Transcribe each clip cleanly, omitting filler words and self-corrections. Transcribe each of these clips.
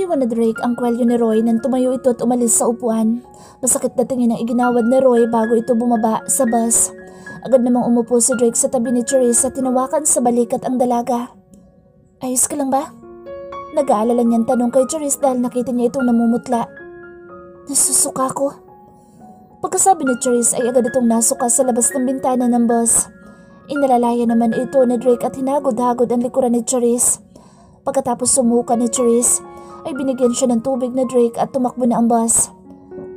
Iniwan na Drake ang kwelyo ni Roy nang tumayo ito at umalis sa upuan. Masakit na tingin ang iginawad ni Roy bago ito bumaba sa bus. Agad namang umupo si Drake sa tabi ni Charisse at tinawakan sa balikat ang dalaga. Ayos ka lang ba? Nag-aalala niyang tanong kay Charisse dahil nakita niya itong namumutla. Nasusuka ko. Pagkasabi ni Charisse ay agad itong nasuka sa labas ng bintana ng bus. Inalalaya naman ito ni Drake at hinagod-hagod ang likuran ni Charisse. Pagkatapos sumuka ni Charisse, ay binigyan siya ng tubig na Drake at tumakbo na ang bus.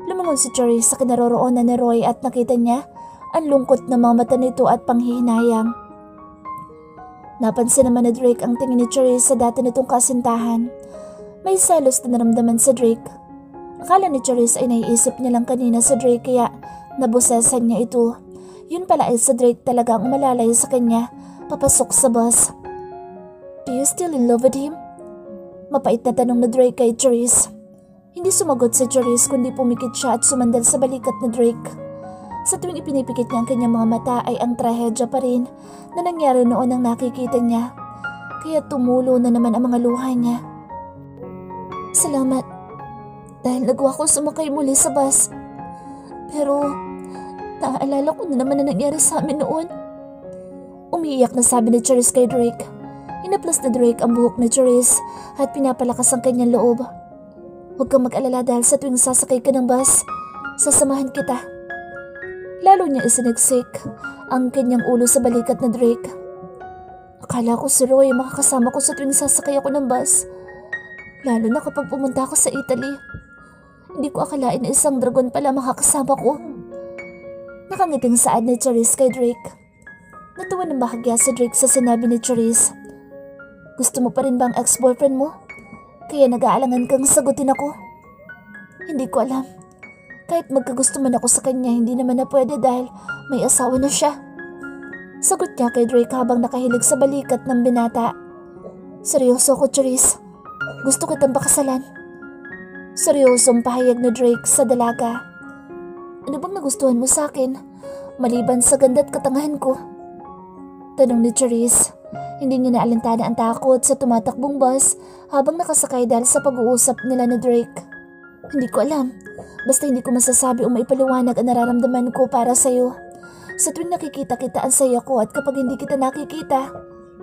Lumangon si Charisse sa kinaroroonan ni Roy at nakita niya ang lungkot na mga mata nito at panghihinayang. Napansin naman ni Drake ang tingin ni Charisse sa dati nitong kasintahan. May selos na naramdaman sa Drake. Akala ni Charisse ay naiisip niya lang kanina sa Drake kaya nabusesan niya ito. Yun pala ay sa Drake talaga ang umalalay sa kanya papasok sa bus. Do you still in love with him? Mapait na tanong na Drake kay Charisse. Hindi sumagot si Charisse kundi pumikit siya at sumandal sa balikat ni Drake. Sa tuwing ipinipikit niya ang kanyang mga mata ay ang trahedya pa rin na nangyari noon ang nakikita niya. Kaya tumulo na naman ang mga luha niya. Salamat. Dahil nagawa ko sumakay muli sa bus. Pero naaalala ko na naman na nangyari sa amin noon. Umiiyak na sabi ni Charisse kay Drake. Inaplas na Drake ang buhok ni Charisse at pinapalakas ang kanyang loob. Huwag kang mag-alala dahil sa tuwing sasakay ka ng bus, sasamahan kita. Lalo niya isiniksik ang kanyang ulo sa balikat na Drake. Akala ko si Roy makakasama ko sa tuwing sasakay ako ng bus. Lalo na kapag pumunta ako sa Italy. Hindi ko akalain na isang dragon pala makakasama ko. Nakangiting saad ni Charisse kay Drake. Natuwa ng bahagya si Drake sa sinabi ni Charisse. Gusto mo pa rin ba ang ex-boyfriend mo? Kaya nag-aalangan kang sagutin ako? Hindi ko alam. Kahit magkagusto man ako sa kanya, hindi naman na pwede dahil may asawa na siya. Sagot niya kay Drake habang nakahilig sa balikat ng binata. Seryoso ako, Charisse. Gusto kitang pakasalan. Seryosong pahayag ni Drake sa dalaga. Ano bang nagustuhan mo sa akin? Maliban sa ganda at katangahan ko? Tanong ni Charisse. Hindi niya naalintana ang takot sa tumatakbong bus habang nakasakay dahil sa pag-uusap nila ni Drake. Hindi ko alam. Basta hindi ko masasabi o maipaliwanag ang nararamdaman ko para sa'yo. Sa tuwing nakikita kita ang saya ko at kapag hindi kita nakikita,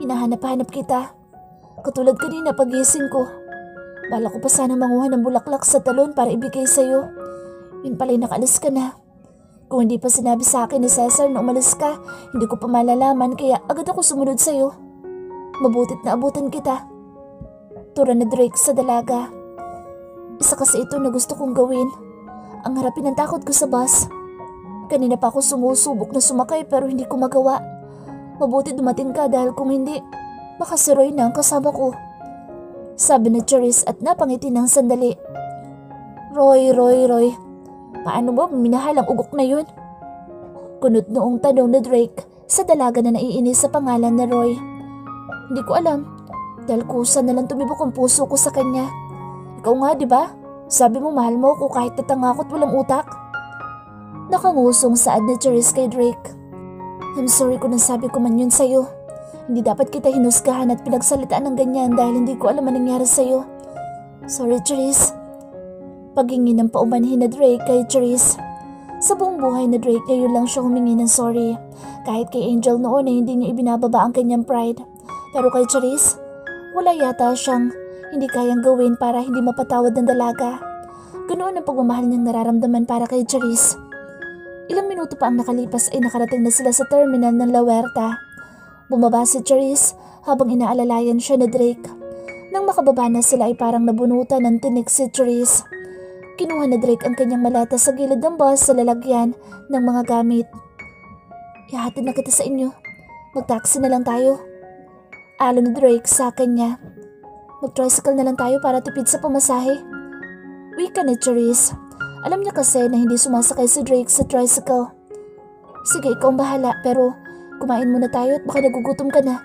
hinahanap-hanap kita. Katulad kanina pagising ko. Bala ko pa sana manguha ng bulaklak sa talon para ibigay sa'yo. Yun pala'y nakaalis ka na. Kung hindi pa sinabi sa akin ni Cesar na umalis ka, hindi ko pa malalaman kaya agad ako sumunod sa'yo. Mabutit na abutan kita. Tura na Drake sa dalaga. Isa kasi ito na gusto kong gawin. Ang harapin ang takot ko sa bus. Kanina pa ako sumusubok na sumakay pero hindi ko magawa. Mabuti dumating ka dahil kung hindi, baka si Roy na ang kasama ko. Sabi ni Charisse at napangiti ng sandali. Roy. Paano mo minahal ang ugok na yun? Kunot noong tanong ni Drake sa dalaga na naiinis sa pangalan na Roy. Hindi ko alam. Dahil kusa na lang tumibok ang puso ko sa kanya. Ikaw nga, di ba? Sabi mo mahal mo ako kahit tatangakot walang utak. Nakangusong saad ni Charisse kay Drake. I'm sorry kung nasabi ko man yun sa'yo. Hindi dapat kita hinusgahan at pinagsalitaan ng ganyan dahil hindi ko alam ang nangyari sa'yo. Sorry, Charisse. Paghingi ng paumanhin na Drake kay Charisse. Sa buong buhay na Drake, ngayon lang siya humingi ng sorry. Kahit kay Angel noon ay hindi niya ibinababa ang kanyang pride. Pero kay Charisse, wala yata siyang hindi kayang gawin para hindi mapatawad ng dalaga. Ganoon ang pagmamahal niyang nararamdaman para kay Charisse. Ilang minuto pa ang nakalipas ay nakarating na sila sa terminal ng La Huerta. Bumaba si Charisse habang inaalalayan siya ni Drake. Nang makababa na sila ay parang nabunutan ng tinik si Charisse. Kinuha ni Drake ang kanyang maleta sa gilid ng bus sa lalagyan ng mga gamit. Ihahatid na kita sa inyo. Mag-taxi na lang tayo. Alon ni Drake sa kanya. Mag-tricycle na lang tayo para tipid sa pamasahe. Wika ni Charisse. Alam niya kasi na hindi sumasakay si Drake sa tricycle. Sige, ikaw ang bahala pero kumain muna tayo at baka nagugutom ka na.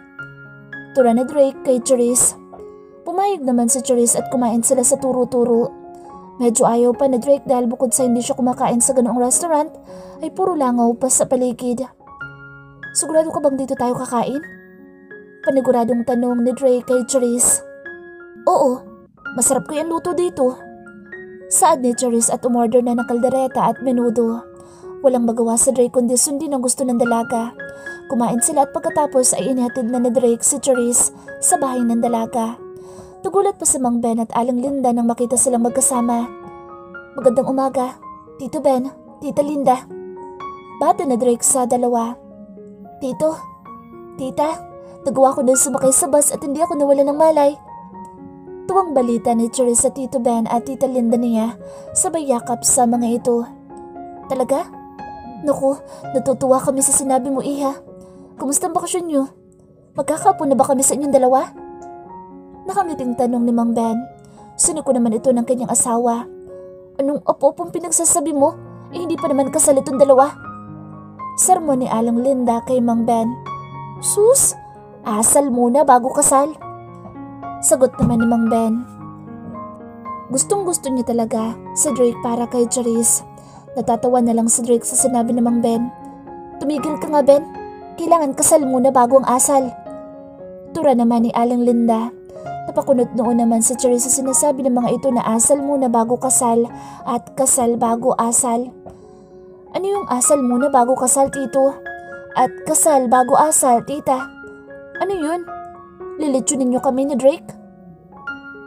Tura ni Drake kay Charisse. Pumayag naman si Charisse at kumain sila sa turo-turo. Medyo ayaw pa ni Drake dahil bukod sa hindi siya kumakain sa ganoong restaurant ay puro langaw pa sa paligid. Sigurado ka bang dito tayo kakain? Paniguradong tanong ni Drake kay Charisse. Oo, Masarap ko yung luto dito. Saad ni Charisse at umorder na ng kaldereta at menudo. Walang magawa sa Drake kundi sundin ang gusto ng dalaga. Kumain sila at pagkatapos ay inihatid na ni Drake si Charisse sa bahay ng dalaga. Nagulat pa si Mang Ben at Aling Linda nang makita silang magkasama. Magandang umaga, Tito Ben, Tita Linda. Bata na Drake sa dalawa. Tito, Tita, nagawa ko na sumakay sa bus at hindi ako nawala ng malay. Tuwang balita ni Charisse sa Tito Ben at Tita Linda niya sabay yakap sa mga ito. Talaga? Naku, natutuwa kami sa sinabi mo, Iha. Kumusta ang bakasyon niyo? Magkakapon na ba kami sa inyong dalawa? Nakangiting tanong ni Mang Ben. Siniko naman ito ng kanyang asawa. Anong opo-opong pinagsasabi mo? Hindi pa naman kasal itong dalawa. Sermon ni Aling Linda kay Mang Ben. Sus, asal muna bago kasal. Sagot naman ni Mang Ben. Gustong gusto niya talaga si Drake para kay Charisse. Natatawa na lang si Drake sa sinabi ni Mang Ben. Tumigil ka nga, Ben. Kailangan kasal muna bago ang asal. Tura naman ni Aling Linda. Napakunot noon naman si Charisse sa sinasabi ng mga ito na asal muna bago kasal at kasal bago asal. Ano yung asal muna bago kasal, Tito? At kasal bago asal, Tita? Ano yun? Lilitsunin niyo kami ni Drake?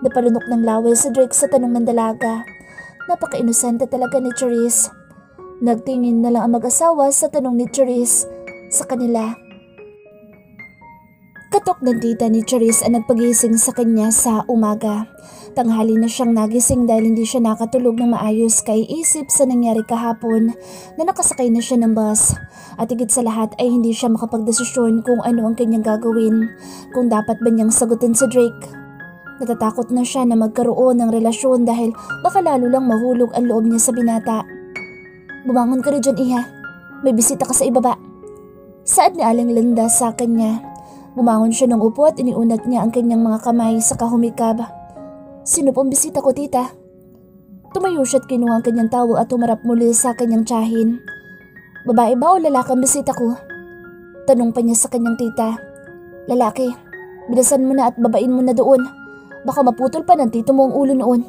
Napalunok ng laway si Drake sa tanong ng dalaga. Napaka-inosente talaga ni Charisse. Nagtingin na lang ang mag-asawa sa tanong ni Charisse sa kanila. Katok ng tita ni Charisse ang nagpagising sa kanya sa umaga. Tanghali na siyang nagising dahil hindi siya nakatulog ng maayos kay isip sa nangyari kahapon na nakasakay na siya ng bus. At higit sa lahat ay hindi siya makapagdesisyon kung ano ang kanyang gagawin, kung dapat ba niyang sagutin si Drake. Natatakot na siya na magkaroon ng relasyon dahil baka lalo lang mahulog ang loob niya sa binata. Bumangon ka na dyan, Iha. May bisita ka sa ibaba. Saad ni Aling Linda sa kanya. Bumangon siya ng upo at iniunat niya ang kanyang mga kamay sa kahumikab. Sino pong bisita ko, tita? Tumayo siya at kinuha ang kanyang tawag at humarap muli sa kanyang tiyahin. Babae ba o lalaki ang bisita ko? Tanong pa niya sa kanyang tita. Lalaki, bilisan mo na at babain mo na doon. Baka maputol pa ng tito mo ang ulo noon.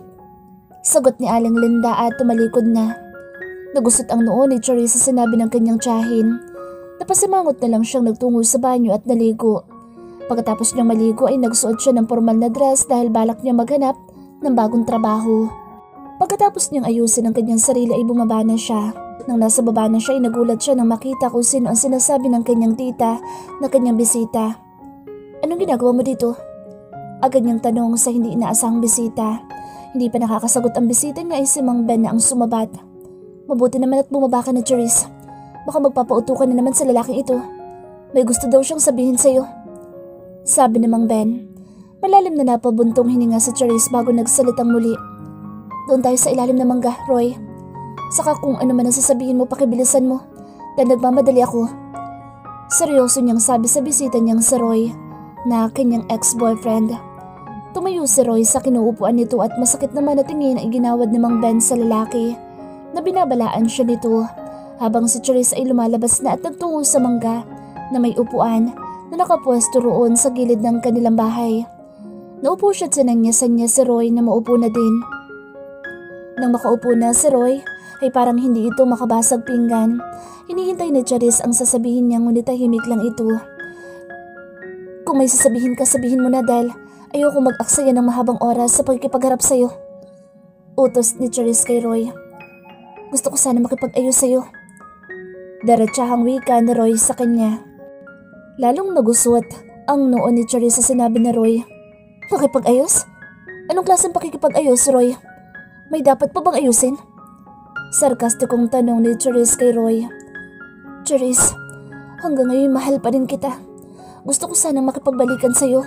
Sagot ni Aling Linda at tumalikod na. Nagusot ang noon ni Charisse sa sinabi ng kanyang tiyahin. Napasimangot na lang siyang nagtungo sa banyo at naligo. Pagkatapos niyang maligo ay nagsuot siya ng formal na dress dahil balak niya maghanap ng bagong trabaho. Pagkatapos niyang ayusin ang kanyang sarili ay bumaba na siya. Nang nasa baba na siya ay nagulat siya nang makita kung sino ang sinasabi ng kanyang tita na kanyang bisita. Anong ginagawa mo dito? Agad niyang tanong sa hindi inaasahang bisita. Hindi pa nakakasagot ang bisita niya ay si Mang Ben na ang sumabat. Mabuti naman at bumaba ka na, Charisse. Baka magpapauto ka na naman sa lalaking ito. May gusto daw siyang sabihin sa'yo. Sabi ni Mang Ben. Malalim na napabuntong hininga si Charisse bago nagsalitang muli. Doon tayo sa ilalim ng mangga, Roy. Saka kung ano man ang sasabihin mo, pakibilisan mo. Dahil nagmamadali ako. Seryoso niyang sabi sa bisita niyang si Roy na kanyang ex-boyfriend. Tumayo si Roy sa kinuupuan nito at masakit naman na tingin ang ginawad ni Mang Ben sa lalaki na binabalaan siya nito. Habang si Charisse ay lumalabas na at nagtungo sa mangga na may upuan na nakapwesto roon sa gilid ng kanilang bahay. Naupo siya at sinangyasan niya si Roy na maupo na din. Nang makaupo na si Roy ay parang hindi ito makabasag pinggan. Hinihintay ni Charisse ang sasabihin niya ngunit tahimik lang ito. Kung may sasabihin ka, sabihin mo na dahil ayoko mag-aksaya ng mahabang oras sa pagkipagharap sa'yo. Utos ni Charisse kay Roy. Gusto ko sana makipag-ayos sa'yo. Diretsahang wika ni Roy sa kanya. Lalong nagusot ang noo ni Charisse sa sinabi ni Roy. Makipag-ayos? Anong klaseng pakikipag-ayos, Roy? May dapat pa bang ayusin? Sarkastikong tanong ni Charisse kay Roy. Charisse, hanggang ngayon mahal pa rin kita. Gusto ko sanang makipagbalikan sa'yo.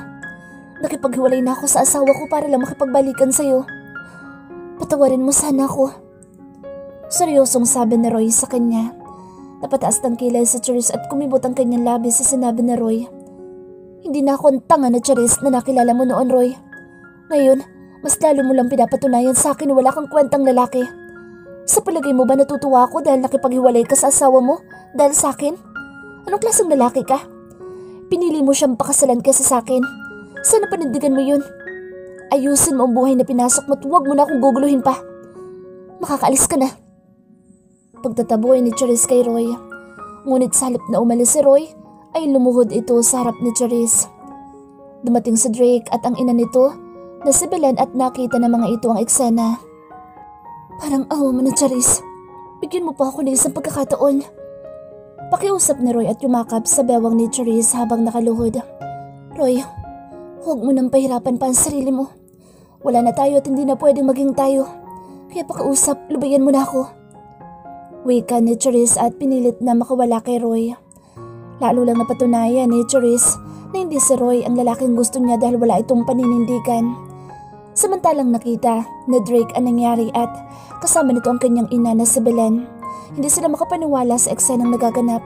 Nakipaghiwalay na ako sa asawa ko para lang makipagbalikan sa'yo. Patawarin mo sana ako. Seryosong sabi ni Roy sa kanya. Napataas ng kilay si Charisse at kumibot ang kanyang labi sa sinabi ni Roy. Hindi na ako ang tanga na Charisse na nakilala mo noon, Roy. Ngayon, mas lalo mo lang pinapatunayan sa akin na wala kang kwentang lalaki. Sa palagay mo ba natutuwa ako dahil nakipaghiwalay ka sa asawa mo dahil sa akin? Anong klaseng lalaki ka? Pinili mo siyang pakasalan kaysa sa akin. Sana panindigan mo yun. Ayusin mo ang buhay na pinasok mo at huwag mo na akong guguluhin pa. Makakaalis ka na. Pagtataboy ni Charisse kay Roy. Ngunit sa halip na umalis si Roy, ay lumuhod ito sa harap ni Charisse. Dumating si Drake at ang ina nito na si Belen at nakita ng mga ito ang eksena. Parang awa mo na, Charisse. Bigyan mo pa ako ng isang pagkakataon. Pakiusap ni Roy at yumakap sa bewang ni Charisse habang nakaluhod. Roy, huwag mo nang pahirapan pa ang sarili mo. Wala na tayo at hindi na pwedeng maging tayo. Kaya pakiusap, lubayan mo na ako. Wika ni Charisse at pinilit na makawala kay Roy. Lalo lang napatunayan ni Charisse na hindi si Roy ang lalaking gusto niya dahil wala itong paninindigan. Samantalang nakita na Drake ang nangyari at kasama nito ang kanyang ina na si Belen. Hindi sila makapaniwala sa eksenang nagaganap.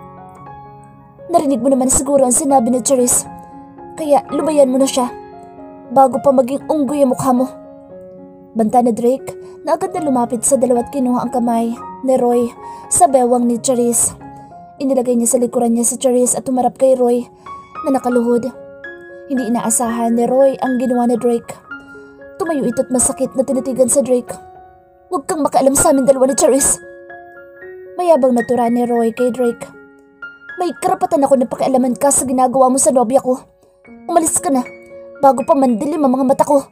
Narinig mo naman siguro ang sinabi ni Charisse. Kaya lubayan mo na siya bago pa maging unggoy ang mukha mo. Banta na Drake na agad na lumapit sa dalawa at kinuha ang kamay ni Roy sa bewang ni Charisse. Inilagay niya sa likuran niya si Charisse at tumarap kay Roy na nakaluhod. Hindi inaasahan ni Roy ang ginawa ni Drake. Tumayo ito't masakit na tinitigan sa Drake. Huwag kang makaalam sa amin dalawa ni Charisse. Mayabang natura ni Roy kay Drake. May karapatan ako na pakialaman ka sa ginagawa mo sa nobya ko. Umalis ka na bago pa mandilim ang mga mata ko.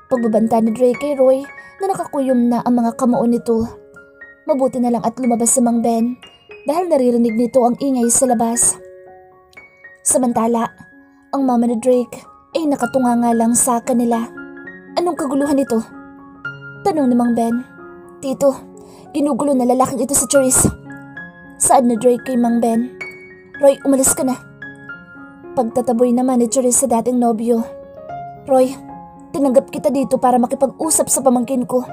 Pagbabanta ni Drake kay Roy na nakakuyom na ang mga kamuon nito. Mabuti na lang at lumabas si Mang Ben dahil naririnig nito ang ingay sa labas. Samantala, ang mama ni Drake ay nakatunganga lang sa kanila. Anong kaguluhan ito? Tanong ni Mang Ben. Tito, ginugulo na lalaking ito si Charisse. Saad ni Drake kay Mang Ben. Roy, umalis ka na. Pagtataboy naman ni Charisse sa dating nobyo. Roy, tinanggap kita dito para makipag-usap sa pamangkin ko.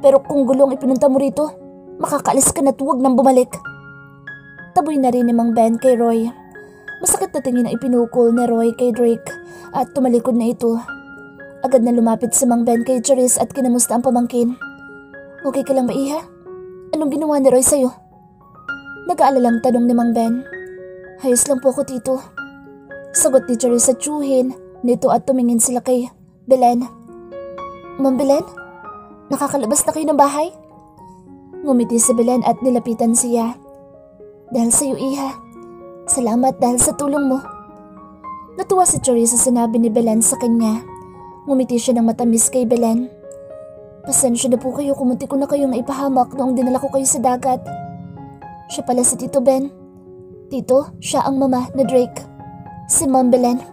Pero kung gulong ipinunta mo rito, makakaalis ka na at huwag nang bumalik. Taboy na rin ni Mang Ben kay Roy. Masakit na tingin ang ipinukol ni Roy kay Drake at tumalikod na ito. Agad na lumapit si Mang Ben kay Charisse at kinamusta ang pamangkin. Okay ka lang ba, Iha? Anong ginawa ni Roy sa'yo? Nag-aalalang tanong ni Mang Ben. Hayos lang po ako, Tito. Sagot ni Charisse sa tsuhin nito at tumingin sila kay Belen. Ma'am Belen? Nakakalabas na kayo ng bahay? Ngumiti si Belen at nilapitan siya. Dahil sa iyo, Iha. Salamat dahil sa tulong mo. Natuwa si Charisse sa sinabi ni Belen sa kanya. Ngumiti siya ng matamis kay Belen. Pasensya na po kayo kung munti ko na kayong naipahamak noong dinala ko kayo sa dagat. Siya pala si Tito Ben. Tito, siya ang mama na Drake. Si Ma'am Belen.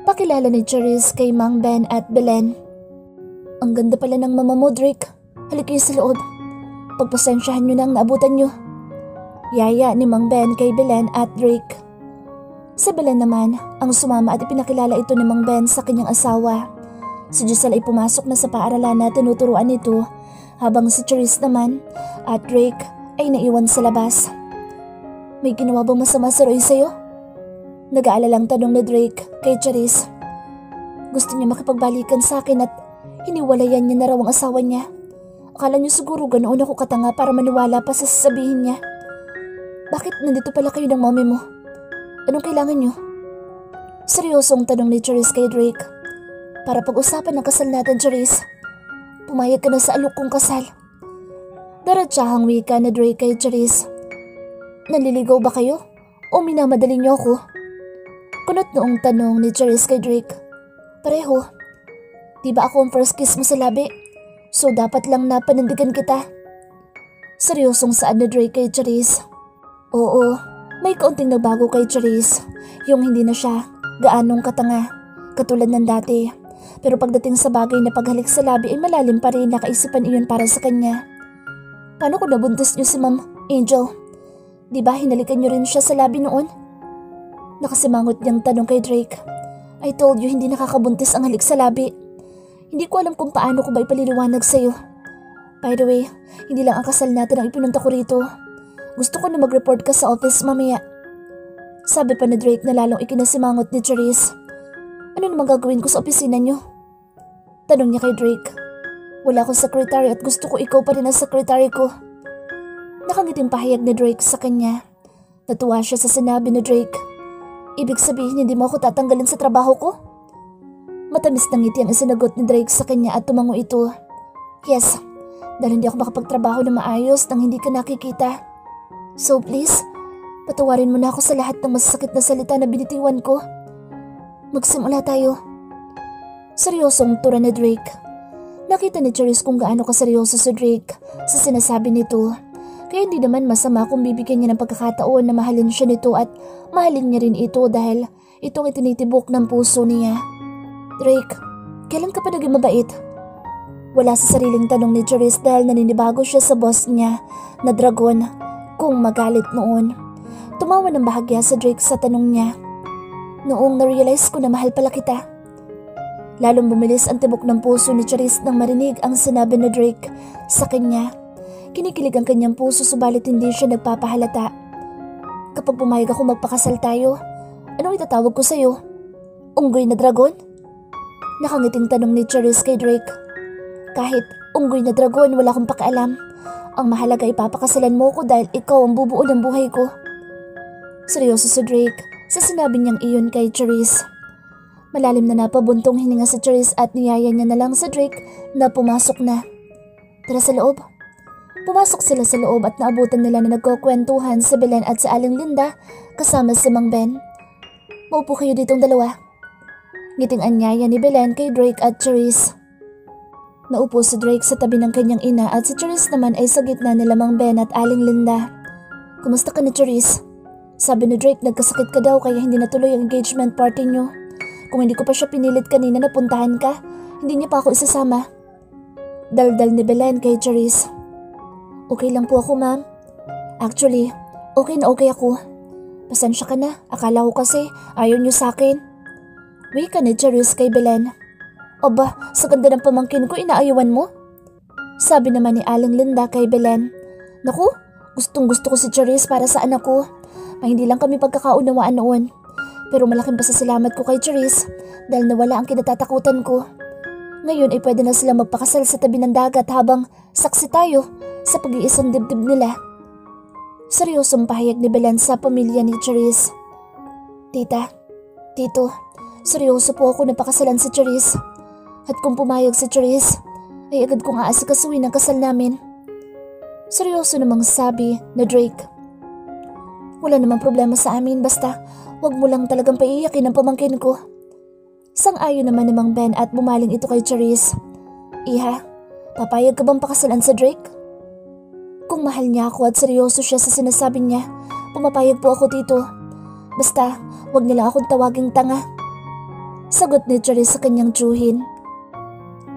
Pakilala ni Charisse kay Mang Ben at Belen. Ang ganda pala ng mama mo, Drake. Halika kayo sa loob. Pagpasensyahan nyo na ang naabutan nyo. Yaya ni Mang Ben kay Belen at Drake. Si Belen naman ang sumama at ipinakilala ito ni Mang Ben sa kanyang asawa. Si Giselle ay pumasok na sa paaralan na tinuturuan nito habang si Charisse naman at Drake ay naiwan sa labas. May ginawa bang masama si Roy sa'yo? Nag-aalalang tanong ni Drake kay Charisse. Gusto niya makipagbalikan sa akin at hiniwalayan niya na raw ang asawa niya. Akala niyo siguro ganoon ako katanga para maniwala pa sa sasabihin niya. Bakit nandito pala kayo ng mommy mo? Anong kailangan niyo? Seryosong tanong ni Charisse kay Drake. Para pag-usapan ang kasal natin, Charisse. Pumayag ka na sa alok kong kasal. Daratsahang wika na Drake kay Charisse. Naliligaw ba kayo? O minamadali niyo ako? Kunot noong tanong ni Charisse kay Drake. Pareho. Di ba ako ang first kiss mo sa labi? So dapat lang na panindigan kita. Seryosong saad ni Drake kay Charisse. Oo, may kaunting nagbago kay Charisse. Yung hindi na siya gaanong katanga, katulad ng dati. Pero pagdating sa bagay na paghalik sa labi ay malalim pa rin nakaisipan iyon para sa kanya. Paano kung nabuntis niyo si Ma'am Angel? Di ba hinalikan niyo rin siya sa labi noon? Nakasimangot niyang tanong kay Drake. I told you hindi nakakabuntis ang halik sa labi. Hindi ko alam kung paano ko ba ipaliliwanag sa'yo. By the way, hindi lang ang kasal natin ang ipinunta ko rito. Gusto ko na mag-report ka sa office mamaya. Sabi pa ni Drake na lalong ikinasimangot ni Charisse. Ano namang gagawin ko sa opisina niyo? Tanong niya kay Drake. Wala akong secretary at gusto ko ikaw pa rin ang secretary ko. Nakangiting pahayag ni Drake sa kanya. Natuwa siya sa sinabi ni Drake. Ibig sabihin hindi mo ako tatanggalin sa trabaho ko? Matamis na ngiti ang isinagot ni Drake sa kanya at tumango ito. Yes, dahil hindi ako makapagtrabaho na maayos nang hindi ka nakikita. So please, patawarin mo na ako sa lahat ng masasakit na salita na binitiwan ko. Magsimula tayo. Seryosong tura ni Drake. Nakita ni Charisse kung gaano kaseryoso si Drake sa sinasabi nito. Kaya hindi naman masama kung bibigyan niya ng pagkakataon na mahalin siya nito at mahalin niya rin ito dahil itong itinitibok ng puso niya. Drake, kailan ka pa naging mabait? Wala sa sariling tanong ni Charisse dahil naninibago siya sa boss niya na dragon kung magalit noon. Tumawa ng bahagya sa Drake sa tanong niya. Noong na-realize ko na mahal pala kita. Lalong bumilis ang tibok ng puso ni Charisse nang marinig ang sinabi ni Drake sa kanya. Kinikilig ang kanyang puso subalit hindi siya nagpapahalata. Kapag pumayag ako magpakasal tayo, anong itatawag ko sa'yo? Unggoy na dragon? Nakangiting tanong ni Charisse kay Drake. Kahit unggoy na dragon, wala akong pakialam. Ang mahalaga ipapakasalan mo ko dahil ikaw ang bubuo ng buhay ko. Seryoso si Drake sa sinabi niyang iyon kay Charisse. Malalim na napabuntong hininga si Charisse at niyaya niya na lang sa Drake na pumasok na. Tara sa loob. Pumasok sila sa loob at naabutan nila na nagkukwentuhan si Belen at si Aling Linda kasama si Mang Ben. Maupo kayo ditong dalawa. Ngiting anyaya ni Belen kay Drake at Charisse. Naupo si Drake sa tabi ng kanyang ina at si Charisse naman ay sa gitna nila Mang Ben at Aling Linda. Kumusta ka na, Charisse? Sabi ni Drake nagkasakit ka daw kaya hindi natuloy ang engagement party niyo. Kung hindi ko pa siya pinilit kanina na puntahan ka, hindi niya pa ako isasama. Daldal ni Belen kay Charisse. Okay lang po ako, ma'am. Actually, okay na okay ako. Pasensya ka na, akala ko kasi ayaw niyo sa akin. Wika ni Charisse kay Belen. Aba, sa ganda ng pamangkin ko inaayawan mo? Sabi naman ni Aling Linda kay Belen. Naku, gustong gusto ko si Charisse para sa anak ko. Ay hindi lang kami pagkakaunawaan noon. Pero malaking pasasalamat ko kay Charisse dahil nawala ang kinatatakutan ko. Ngayon ay pwede na sila magpakasal sa tabi ng dagat habang saksi tayo sa pag-iisang dibdib nila. Seryosong pahayag ni Belen sa pamilya ni Charisse. Tita, Tito, seryoso po ako na pakasalan si Charisse. At kung pumayag si Charisse, ay agad kong aasikasuhin ang kasal namin. Seryoso namang sabi na Drake. Wala namang problema sa amin basta wag mo lang talagang paiyakin ang pamangkin ko. Sang-ayon naman ni Mang Ben at bumaling ito kay Charisse. Iha, papayag ka bang pakasalan sa Drake? Kung mahal niya ako at seryoso siya sa sinasabi niya, pumapayag po ako dito. Basta, wag nila akong tawaging tanga. Sagot ni Charisse sa kanyang tsuhin.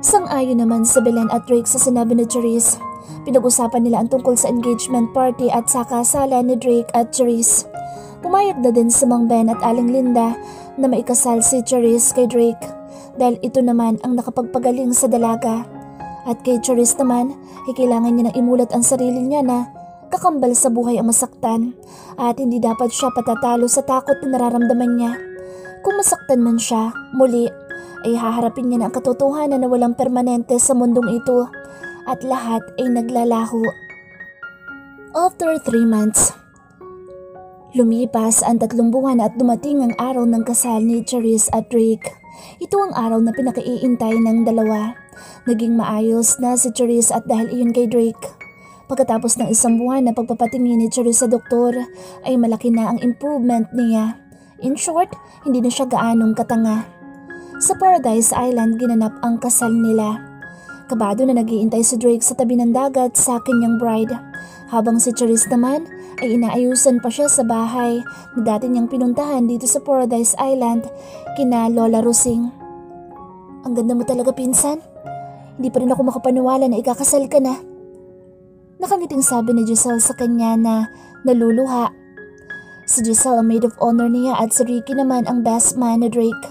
Sang-ayon naman si Belen at Drake sa sinabi ni Charisse. Pinag-usapan nila ang tungkol sa engagement party at sa kasalan ni Drake at Charisse. Pumayag na din si Mang Ben at Aling Linda na maikasal si Charisse kay Drake dahil ito naman ang nakapagpagaling sa dalaga. At kay Charisse naman, kailangan niya nang imulat ang sarili niya na kakambal sa buhay ang masaktan at hindi dapat siya patatalo sa takot na nararamdaman niya. Kung masaktan man siya, muli ay haharapin niya na ang katotohanan na walang permanente sa mundong ito at lahat ay naglalaho. After 3 months, lumipas ang 3 buwan at dumating ang araw ng kasal ni Charisse at Drake. Ito ang araw na pinakaiintay ng dalawa. Naging maayos na si Charisse at dahil iyon kay Drake. Pagkatapos ng 1 buwan na pagpapatingin ni Charisse sa doktor, ay malaki na ang improvement niya. In short, hindi na siya gaanong katanga. Sa Paradise Island ginanap ang kasal nila. Kabado na nag-iintay si Drake sa tabi ng dagat sa kanyang bride. Habang si Charisse naman ay inaayusan pa siya sa bahay na dati niyang pinuntahan dito sa Paradise Island kina Lola Rosing. Ang ganda mo talaga, pinsan. Hindi pa rin ako makapaniwala na ikakasal ka na. Nakangiting sabi ni Giselle sa kanya na naluluha. Si Giselle ang maid of honor niya at si Ricky naman ang best man ni Drake.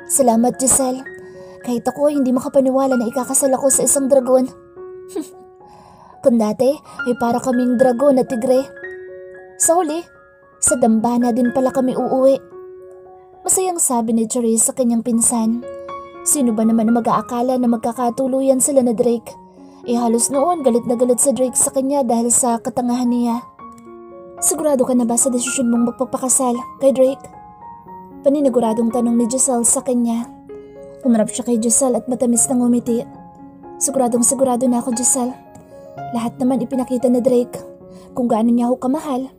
Salamat, Giselle. Kahit ako hindi makapaniwala na ikakasal ako sa isang dragon. Kung dati ay para kaming dragon at tigre. Sa huli, sa dambana din pala kami uuwi. Masayang sabi ni Charisse sa kanyang pinsan. Sino ba naman na mag-aakala na magkakatuluyan sila na Drake? Halos noon galit na galit sa Drake sa kanya dahil sa katangahan niya. Sigurado ka na ba sa desisyon mong magpapakasal kay Drake? Paniniguradong tanong ni Giselle sa kanya. Humarap siya kay Giselle at matamis na ngumiti. Siguradong sigurado na ako, Giselle. Lahat naman ipinakita ni Drake kung gaano niya ako kamahal.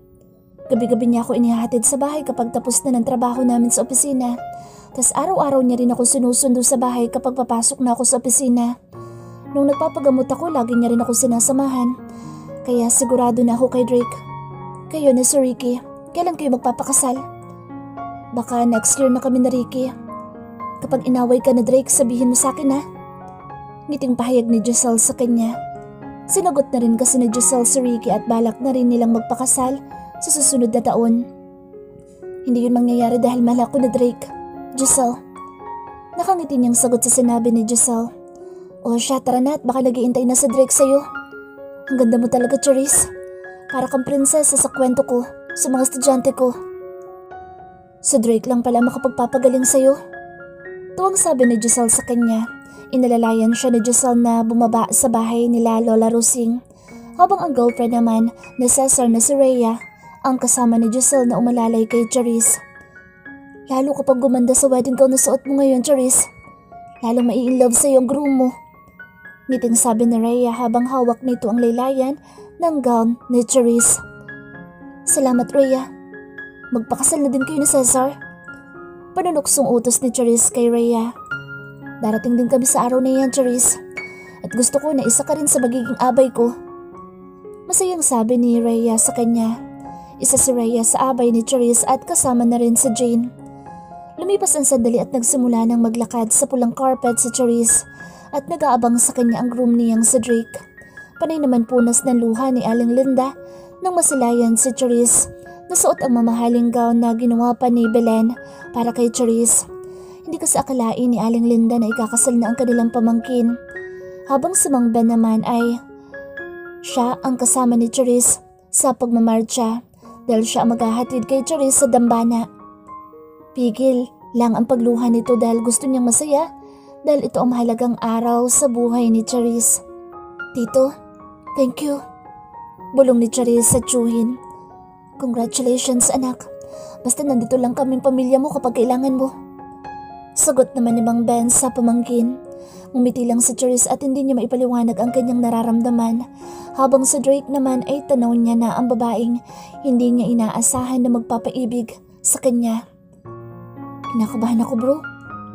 Gabi-gabi niya ako inihahatid sa bahay kapag tapos na ng trabaho namin sa opisina. Tas araw-araw niya rin ako sinusundo sa bahay kapag papasok na ako sa opisina. Nung nagpapagamot ako, lagi niya rin ako sinasamahan. Kaya sigurado na ako kay Drake. Kayo ni Sir Ricky, kailan kayo magpapakasal? Baka next year na kami na Ricky. Kapag inaway ka na Drake, sabihin mo sa akin ha. Ngiting pahayag ni Giselle sa kanya. Sinagot na rin kasi ni Giselle si Ricky at balak na rin nilang magpakasal sa susunod na taon. Hindi yun mangyayari dahil mahal ako ni Drake, Giselle. Nakangiti niyang sagot sa sinabi ni Giselle. O siya, tara na at baka nag-iintay na sa Drake sa'yo. Ang ganda mo talaga, Charisse. Para kang prinsesa sa kwento ko, sa mga estudyante ko. Sa Drake lang pala makapagpapagaling sa'yo. Tuwang sabi ni Giselle sa kanya. Inalalayan siya ni Giselle na bumaba sa bahay nila Lola Rosing. Habang ang girlfriend naman na Cesar na si Rhea, ang kasama ni Giselle na umalalay kay Charisse. Lalo kapag gumanda sa wedding gown na suot mo ngayon, Charisse. Lalong mai-inlove sa'yo ang groom mo. Ngiting sabi ni Rhea habang hawak nito ang laylayan ng gown ni Charisse. Salamat, Rhea. Magpakasal na din kayo ni Cesar. Panunuksong utos ni Charisse kay Rhea. Darating din kami sa araw na yan, Charisse. At gusto ko na isa ka rin sa magiging abay ko. Masayang sabi ni Rhea sa kanya. Isa si Rhea sa abay ni Charisse at kasama na rin si Jane. Lumipas ang sandali at nagsimula ng maglakad sa pulang carpet si Charisse at nag-aabang sa kanya ang groom niyang si Drake. Panay naman punas ng luha ni Aling Linda nang masilayan si Charisse. Nasuot ang mamahaling gown na ginawa pa ni Belen para kay Charisse. Hindi kasi akalain ni Aling Linda na ikakasal na ang kanilang pamangkin. Habang si Mang Ben naman ay siya ang kasama ni Charisse sa pagmamarcha dahil siya ang maghahatid kay Charisse sa dambana. Pigil lang ang pagluha nito dahil gusto niyang masaya dahil ito ang mahalagang araw sa buhay ni Charisse. Tito, thank you. Bulong ni Charisse sa tiyuhin. Congratulations anak. Basta nandito lang kaming pamilya mo kapag kailangan mo. Sagot naman ni Mang Ben sa pamangkin. Ngumiti lang si Charisse at hindi niya maipaliwanag ang kanyang nararamdaman. Habang si Drake naman ay tanaw niya na ang babaeng hindi niya inaasahan na magpapaibig sa kanya. Kinakabahan ako bro.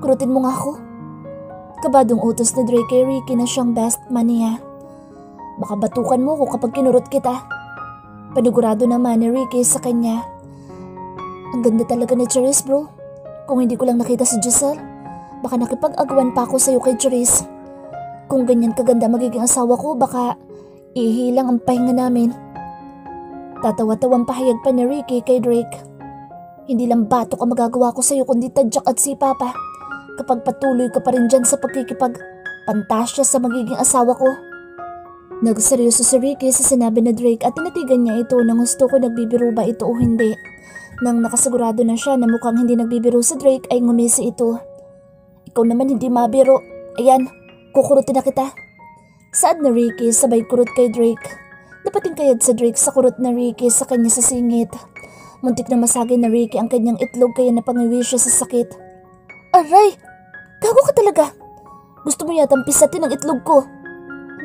Kurutin mo nga ako. Kabadong utos ni Drake kay Ricky na siyang best man niya. Baka batukan mo ko kapag kinurot kita. Panigurado naman ni Ricky sa kanya. Ang ganda talaga ni Charisse bro. Kung hindi ko lang nakita si Giselle, baka nakipag-agawan pa ako sa'yo kay Charisse. Kung ganyan kaganda magiging asawa ko, baka ihilang ang pahinga namin. Tatawa-tawang pahayag pa ni Ricky kay Drake. Hindi lang batok ang magagawa ko sa'yo kundi tadyak at sipa pa. Kapag patuloy ka pa rin dyan sa pagkikipag-pantasya sa magiging asawa ko. Nagseryoso si Ricky sa sinabi ni Drake at tinatigan niya ito nang gusto ko nagbibiro ba ito o hindi. Nang nakasigurado na siya na mukhang hindi nagbibiro si Drake ay ngumisi ito. Ikaw naman hindi mabiro. Ayan, kukurutin na kita. Saad na Ricky sabay kurot kay Drake. Napating kayad sa Drake sa kurot na Ricky sa kanya sa singit. Muntik na masagay na Ricky ang kanyang itlog kaya napangiwi siya sa sakit. Aray! Gago ka talaga! Gusto mo yatang pisatin ang itlog ko.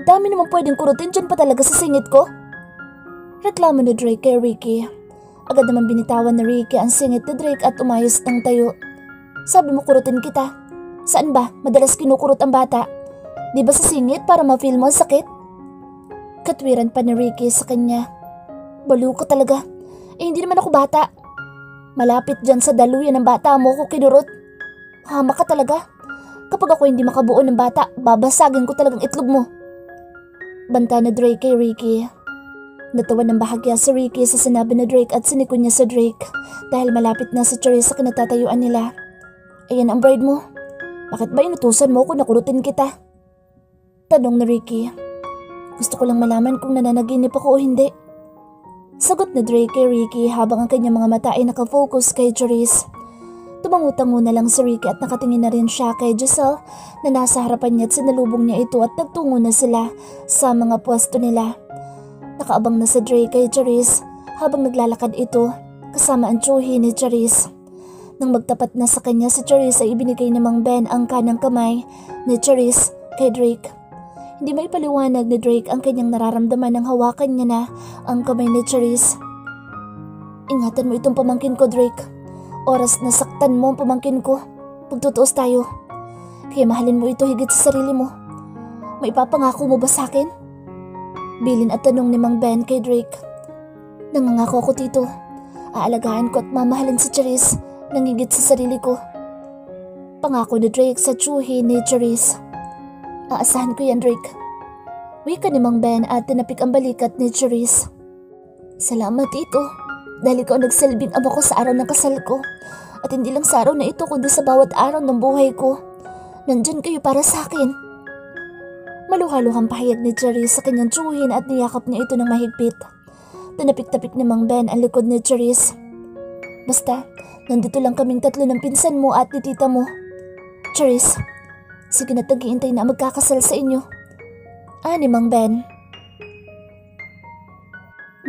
Dami naman pwedeng kurutin dyan pa talaga sa singit ko. Reklamo ni Drake kay Ricky. Agad naman binitawan ni Ricky ang singit ni Drake at umayos ng tayo. Sabi mo kurutin kita. Saan ba? Madalas kinukurot ang bata. Di ba sa singit para ma-feel mo ang sakit? Katwiran pa ni Ricky sa kanya. Baliw ka talaga. Eh hindi naman ako bata. Malapit dyan sa daluyan ng bata mo ko kinurot. Hama ka talaga. Kapag ako hindi makabuo ng bata, babasagin ko talagang itlog mo. Banta na Drake kay Ricky. Natawa ng bahagya si Ricky sa sinabi ni Drake at sinikon niya si Drake dahil malapit na si Charisse sa kinatatayuan nila. Ayan ang bride mo. Bakit ba inutusan mo ko na kurutin kita? Tanong ni Ricky. Gusto ko lang malaman kung nananaginip ako o hindi. Sagot ni Drake kay Ricky habang ang kanyang mga mata ay nakafocus kay Charisse. Tumangutango na lang si Ricky at nakatingin na rin siya kay Giselle na nasa harapan niya at sinalubong niya ito at nagtungo na sila sa mga pwesto nila. Nakaabang na si Drake kay Charisse habang naglalakad ito kasama ang tiyuhi ni Charisse. Nang magtapat na sa kanya si Charisse ay ibinigay ni Mang Ben ang kanang kamay ni Charisse kay Drake. Hindi maipaliwanag ni Drake ang kanyang nararamdaman nang hawakan niya na ang kamay ni Charisse. Ingatan mo itong pamangkin ko, Drake. Oras na saktan mo ang pamangkin ko. Pagtutuos tayo. Kaya mahalin mo ito higit sa sarili mo. May ipapangako mo ba sa akin? Bilin at tanong ni Mang Ben kay Drake. Nangangako ako, Tito. Aalagaan ko at mamahalin si Charisse nang higit sa sarili ko. Pangako ni Drake sa tsuhi ni Charisse. Aasahan ko yan, Drake. Wika ni Mang Ben at tinapik ang balikat ni Charisse. Salamat, Tito. Dahil ikaw nagsilbing ama ko sa araw ng kasal ko. At hindi lang sa araw na ito kundi sa bawat araw ng buhay ko. Nandyan kayo para sa akin. Maluhaluhang pahayag ni Charisse sa kanyang tsuhin at niyakap niya ito ng mahigpit. Tinapik-tapik ni Mang Ben ang likod ni Charisse. Basta, nandito lang kaming tatlo ng pinsan mo at ni tita mo. Charisse, sige na tag-iintay na magkakasal sa inyo. Ni Mang Ben.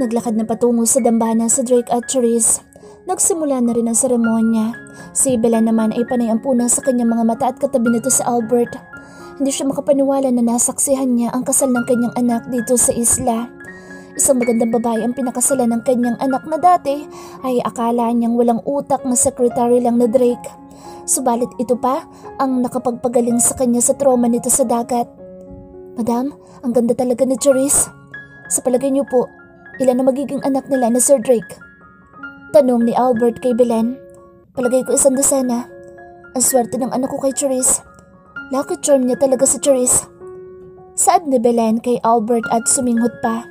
Naglakad na patungo sa dambana sa Drake at Charisse. Nagsimula na rin ang seremonya. Si Bella naman ay panay ang puna sa kanyang mga mata at katabi nito si Albert. Hindi siya makapaniwala na nasaksihan niya ang kasal ng kanyang anak dito sa isla. Isang magandang babae ang pinakasalan ng kanyang anak na dati ay akala niyang walang utak na secretary lang na Drake. Subalit ito pa ang nakapagpagaling sa kanya sa trauma nito sa dagat. Madam, ang ganda talaga ni Charisse. Sa palagay niyo po, ilan na magiging anak nila na Sir Drake? Tanong ni Albert kay Belen. Palagay ko 100. Ang swerte ng anak ko kay Charisse. Lucky charm niya talaga si Charisse. Saad ni Belen kay Albert at suminghot pa.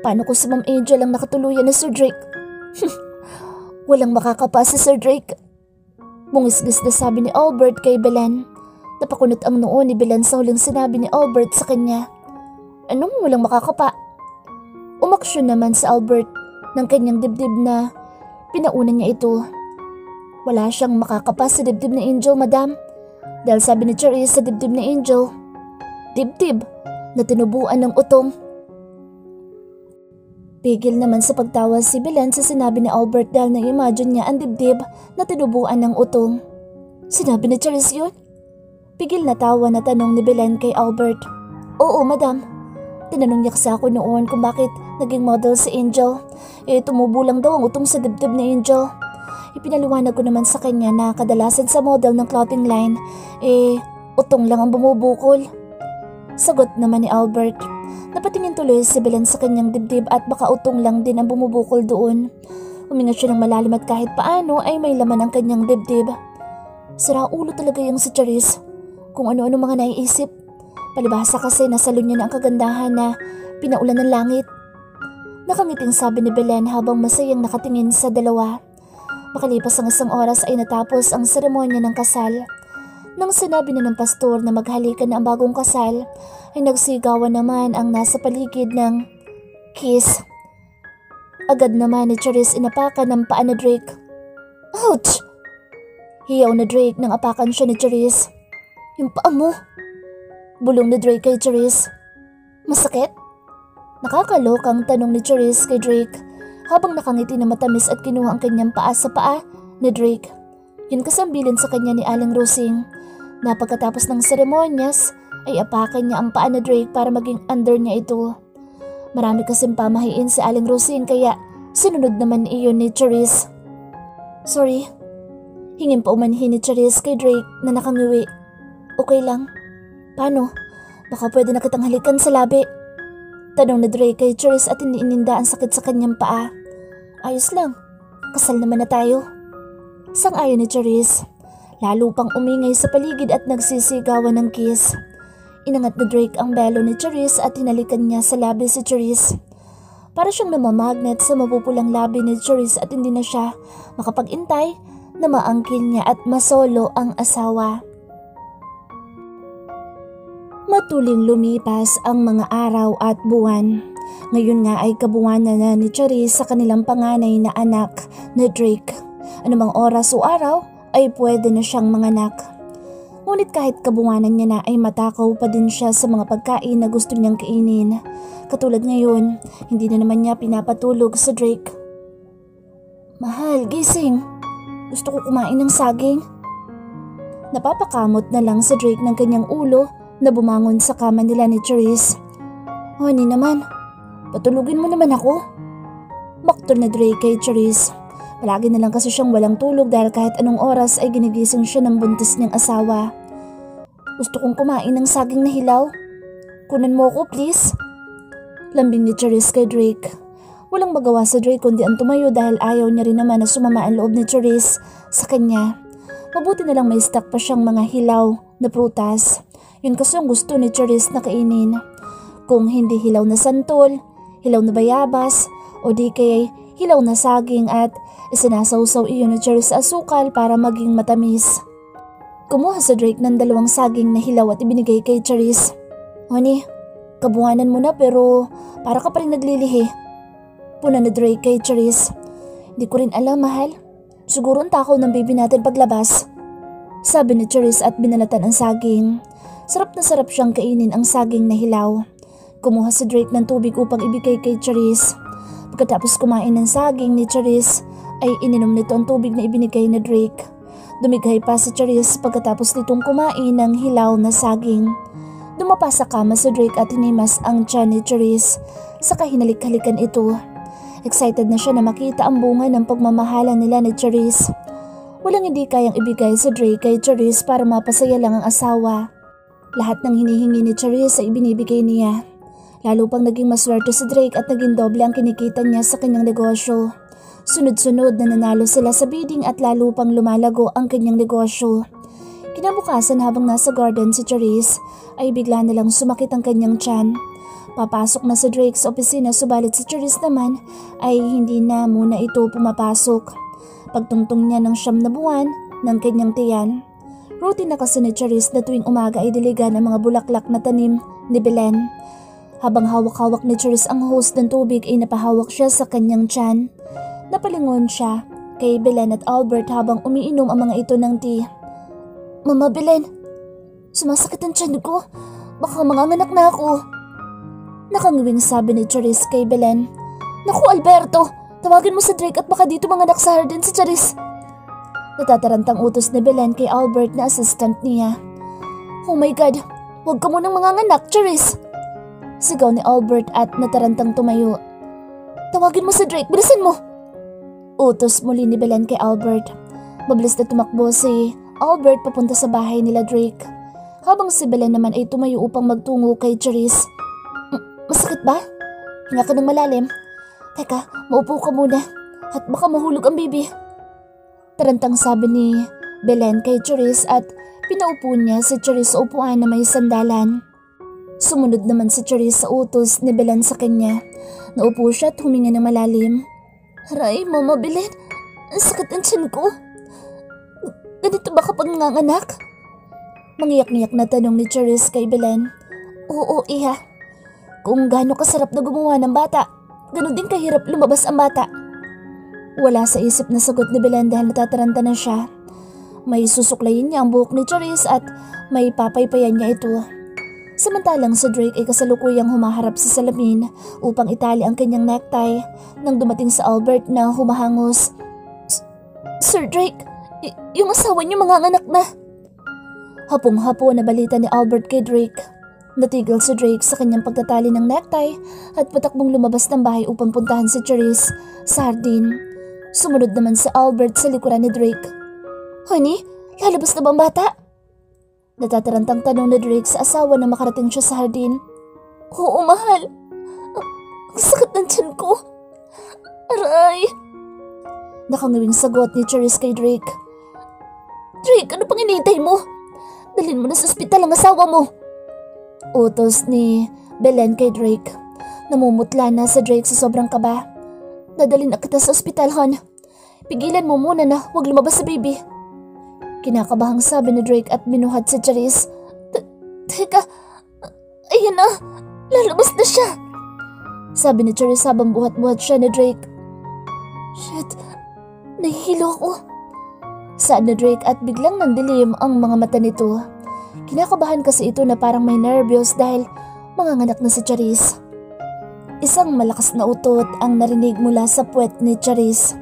Paano kung si Ma'am Angel ang nakatuluyan na Sir Drake? Walang makakapa si Sir Drake. Mungisgis na sabi ni Albert kay Belen. Napakunot ang noo ni Belen sa huling sinabi ni Albert sa kanya. Anong walang makakapa? Umaksyon naman si Albert ng kanyang dibdib na pinauna niya ito. Wala siyang makakapa sa dibdib ni Angel, madam. Dahil sabi ni Charisse sa dibdib ni Angel, dibdib na tinubuan ng utong. Pigil naman sa pagtawa si Belen sa sinabi ni Albert dahil na-imagine niya ang dibdib na tinubuan ng utong. Sinabi ni Charisse yun? Pigil na tawa na tanong ni Belen kay Albert. Oo, madam. Tinanong niya kasi ako noon kung bakit naging model si Angel. Tumubo lang daw ang utong sa dibdib ni Angel. Ipinaliwanag ko naman sa kanya na kadalasan sa model ng clothing line, utong lang ang bumubukol. Sagot naman ni Albert. Napatingin tuloy si Belen sa kanyang dibdib at baka utong lang din ang bumubukol doon. Huminga siya ng malalim at kahit paano ay may laman ang kanyang dibdib. Sira ulo talaga yung si Charisse. Kung ano-ano mga naiisip. Palibhasa kasi nasalo niya na ang kagandahan na pinaulan ng langit. Nakangiting sabi ni Belen habang masayang nakatingin sa dalawa. Makalipas ang 1 oras ay natapos ang seremonya ng kasal. Nang sinabi na ng pastor na maghalikan na ang bagong kasal, ay nagsigawan naman ang nasa paligid ng kiss. Agad naman ni Charisse inapakan ng paa na Drake. Ouch! Hiyaw na Drake nang apakan siya ni Charisse. Yung paa mo? Bulong ni Drake kay Charisse. Masakit? Nakakalokang tanong ni Charisse kay Drake habang nakangiti na matamis at kinuha ang kanyang paa sa paa ni Drake. Yun kasambilin sa kanya ni Aling Rosing na pagkatapos ng seremonyas ay apakan niya ang paa ni Drake para maging under niya ito. Marami kasing pamahiin si Aling Rosing kaya sinunod naman iyon ni Charisse. Sorry. Hingin pa umanhin ni Charisse kay Drake na nakangiwi. Okay lang. Paano? Baka pwede na kitang halikan sa labi. Tanong ni Drake kay Charisse at iniinda ang sakit sa kanyang paa. Ayos lang. Kasal naman na tayo. Sang-ayon ni Charisse. Lalo pang umingay sa paligid at nagsisigawan ng kiss. Inangat ni Drake ang belo ni Charisse at hinalikan niya sa labi si Charisse. Para siyang namamagnet sa mapupulang labi ni Charisse at hindi na siya makapag-intay na maangkin niya at masolo ang asawa. Matuling lumipas ang mga araw at buwan. Ngayon nga ay kabuwanan na ni Charisse sa kanilang panganay na anak na Drake. Anumang oras o araw ay pwede na siyang manganak. Ngunit kahit kabuwanan niya na ay matakaw pa din siya sa mga pagkain na gusto niyang kainin. Katulad ngayon, hindi na naman niya pinapatulog sa Drake. Mahal, gising. Gusto ko kumain ng saging. Napapakamot na lang si Drake ng kanyang ulo na bumangon sa kama nila ni Charisse. Honey naman, patulugin mo naman ako. Baktol na Drake kay Charisse. Palagi na lang kasi siyang walang tulog dahil kahit anong oras ay ginigising siya ng buntis niyang asawa. Gusto kong kumain ng saging na hilaw. Kunan mo ako please. Lambing ni Charisse kay Drake. Walang magawa sa Drake kundi ang tumayo dahil ayaw niya rin naman na sumama ang loob ni Charisse sa kanya. Mabuti na lang may stock pa siyang mga hilaw na prutas. Yun kasi ang gusto ni Charisse na kainin. Kung hindi hilaw na santol, hilaw na bayabas, o di kaya hilaw na saging at isinasawsaw iyon ni Charisse sa asukal para maging matamis. Kumuha sa Drake ng 2 saging na hilaw at ibinigay kay Charisse. Honey, kabuhanan mo na pero para ka pa rin naglilihi. Puna na Drake kay Charisse. Di ko rin alam, mahal. Siguro ang takaw ng baby natin paglabas. Sabi ni Charisse at binalatan ang saging. Sarap na sarap siyang kainin ang saging na hilaw. Kumuha si Drake ng tubig upang ibigay kay Charisse. Pagkatapos kumain ng saging ni Charisse, ay ininom nito ang tubig na ibinigay ni Drake. Dumighay pa si Charisse pagkatapos nitong kumain ng hilaw na saging. Dumapa sa kama si Drake at hinimas ang tiyan ni Charisse. Saka hinalik-halikan ito. Excited na siya na makita ang bunga ng pagmamahalan nila ni Charisse. Walang hindi kayang ibigay si Drake kay Charisse para mapasaya lang ang asawa. Lahat ng hinihingi ni Charisse ay ibinibigay niya. Lalo pang naging maswerte si Drake at naging doble ang kinikita niya sa kanyang negosyo. Sunod-sunod na nanalo sila sa bidding at lalo pang lumalago ang kanyang negosyo. Kinabukasan habang nasa garden si Charisse ay bigla nalang sumakit ang kanyang tiyan. Papasok na si Drake sa opisina subalit si Charisse naman ay hindi na muna ito pumapasok. Pagtungtong niya ng 9 na buwan ng kanyang tiyan. Routine na kasi ni Charisse na tuwing umaga ay diligan ang mga bulaklak na tanim ni Belen. Habang hawak-hawak ni Charisse ang hose ng tubig ay napahawak siya sa kanyang tiyan. Napalingon siya kay Belen at Albert habang umiinom ang mga ito ng tea. Mama Belen, sumasakit ang tiyan ko. Baka manganganak na ako. Nakangiwing sabi ni Charisse kay Belen. Naku Alberto, tawagin mo si Drake at baka dito manganak sa hardin si Charisse. Natatarantang utos ni Belen kay Albert na assistant niya. Oh my God, huwag ka munang manganganak, Charisse. Sigaw ni Albert at natarantang tumayo. Tawagin mo si Drake, bilisan mo! Utos muli ni Belen kay Albert. Mabilis na tumakbo si Albert papunta sa bahay nila Drake. Habang si Belen naman ay tumayo upang magtungo kay Charisse. Masakit ba? Hinga ka ng malalim. Teka, maupo ka muna at baka mahulog ang baby. Tarantang sabi ni Belen kay Charisse at pinaupo niya si Charisse sa upuan na may sandalan. Sumunod naman si Charisse sa utos ni Belen sa kanya. Naupo siya at huminga ng malalim. Aray, Mama Belen, ang sakit ang tiyan ko. Ganito ba kapag nanganganak? Mangiyak-ngiyak na tanong ni Charisse kay Belen. Oo, Iha. Kung gaano kasarap na gumawa ng bata, gano'n din kahirap lumabas ang bata. Wala sa isip na sagot ni Belen dahil natataranta na siya. May susuklayin niya ang buhok ni Charisse at may papaypayan niya ito. Samantalang si Drake ay kasalukuyang humaharap sa salamin upang itali ang kanyang necktie nang dumating sa Albert na humahangos. Sir Drake, yung asawa niyo manganganak na. Hapong-hapo na balita ni Albert kay Drake. Natigil si Drake sa kanyang pagtatali ng necktie at patakbong lumabas ng bahay upang puntahan si Charisse sa hardin. Sumunod naman si Albert sa likuran ni Drake. Honey, lalabas na ba ang bata? Natatarantang tanong ni Drake sa asawa nang makarating siya sa hardin. Oo, mahal. Ang sakit ng tiyan ko. Aray. Nakangiwing sagot ni Charisse kay Drake. Drake, ano pang hinihintay mo? Dalhin mo na sa ospital ang asawa mo. Utos ni Belen kay Drake. Namumutla na sa Drake sa sobrang kaba. Dadalhin na kita sa ospital, hon. Pigilan mo muna na huwag lumabas sa baby. Kinakabahang sabi ni Drake at binuhat si Charisse. Teka, ayan na, lalabas na siya. Sabi ni Charisse habang buhat-buhat siya ni Drake. Shit, nahihilo ako. Saad ni Drake at biglang nandilim ang mga mata nito. Kinakabahan kasi ito na parang may nervyos dahil manganganak na si Charisse. Isang malakas na utot ang narinig mula sa puwet ni Charisse.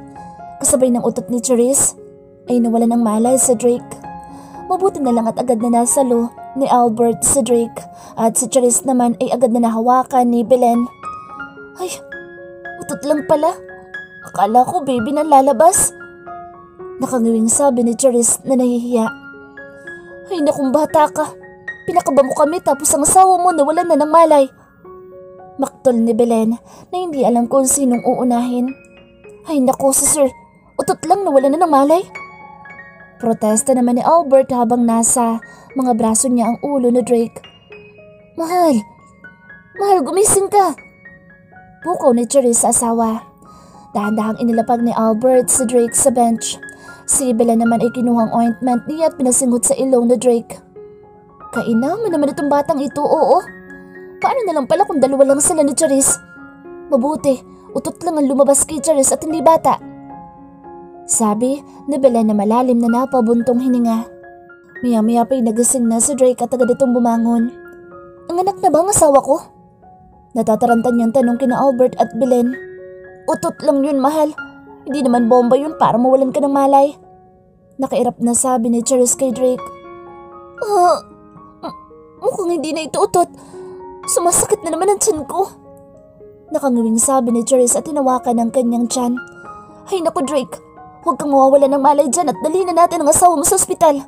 Kasabay ng utot ni Charisse, ay nawala ng malay si Drake. Mabuti na lang at agad na nasalo ni Albert si Drake at si Charisse naman ay agad na nahawakan ni Belen. Ay, utot lang pala. Akala ko baby na lalabas. Nakangiwing sabi ni Charisse na nahihiya. Ay nakong bata ka. Pinakaba mo kami tapos ang asawa mo nawalan na ng malay. Maktol ni Belen na hindi alam kung sinong uunahin. Ay naku si Sir, utot lang nawalan na ng malay. Protesta naman ni Albert habang nasa mga braso niya ang ulo ni Drake. Mahal gumising ka. Pukaw ni Charisse sa asawa. Dahan-dahang inilapag ni Albert si Drake sa bench. Si Belen naman ay kinuhang ointment niya at pinasinghot sa ilong ni Drake. Kainaman naman itong batang ito, oo. Paano na lang pala kung dalawa lang sila ni Charisse? Mabuti, utot lang ang lumabas kay Charisse at hindi bata. Sabi ni Belen na malalim na napabuntong hininga. Maya-maya pa'y nagising na si Drake at agad itong bumangon. Ang anak na ba ang asawa ko? Natatarantan niyang tanong kina Albert at Belen. Utot lang yun, mahal. Hindi naman bomba yun para mawalan ka ng malay. Nakairap na sabi ni Charisse kay Drake. Mukhang hindi na ito utot. Sumasakit na naman ang tiyan ko. Nakangiwing sabi ni Charisse at tinawakan ng kanyang tiyan. Ay naku Drake, huwag kang mawawala ng malay dyan at dalhin na natin ang asawa mo sa ospital.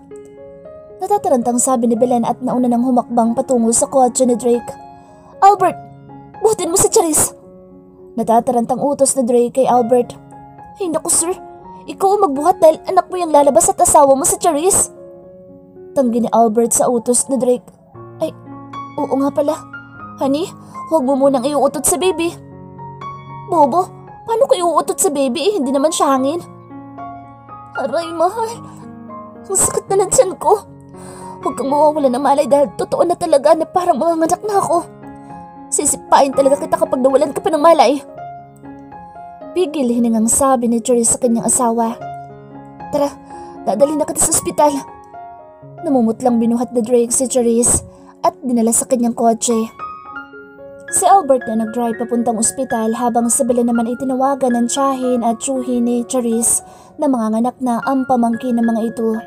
Natatarantang sabi ni Belen at nauna nang humakbang patungo sa kotse ni Drake. Albert, buhatin mo si Charisse. Natatarantang utos ni Drake kay Albert. Ay naku sir, ikaw ang magbuhat dahil anak mo yung lalabas at asawa mo si Charisse. Tanggi ni Albert sa utos ni Drake. Ay, oo nga pala. Honey, huwag mo munang iuutot sa baby. Bobo, paano ko iuutot sa baby hindi naman siya hangin? Aray, mahal. Ang sakit na ng tiyan ko. Huwag kang mawawala ng malay dahil totoo na talaga na parang manganganak na ako. Sisipain talaga kita kapag nawalan ka pa ng malay. Pigil hiningang sabi ni Charisse sa kanyang asawa. Tara, dadalhin na kita sa ospital. Namumutlang binuhat na Drake si Charisse at dinala sa kanyang kotse. Si Albert na nag-drive papuntang ospital habang si Belen naman ay tinawagan ng tiyahin at tiyuhin ni Charisse na manganganak na ang pamangkin ng mga ito.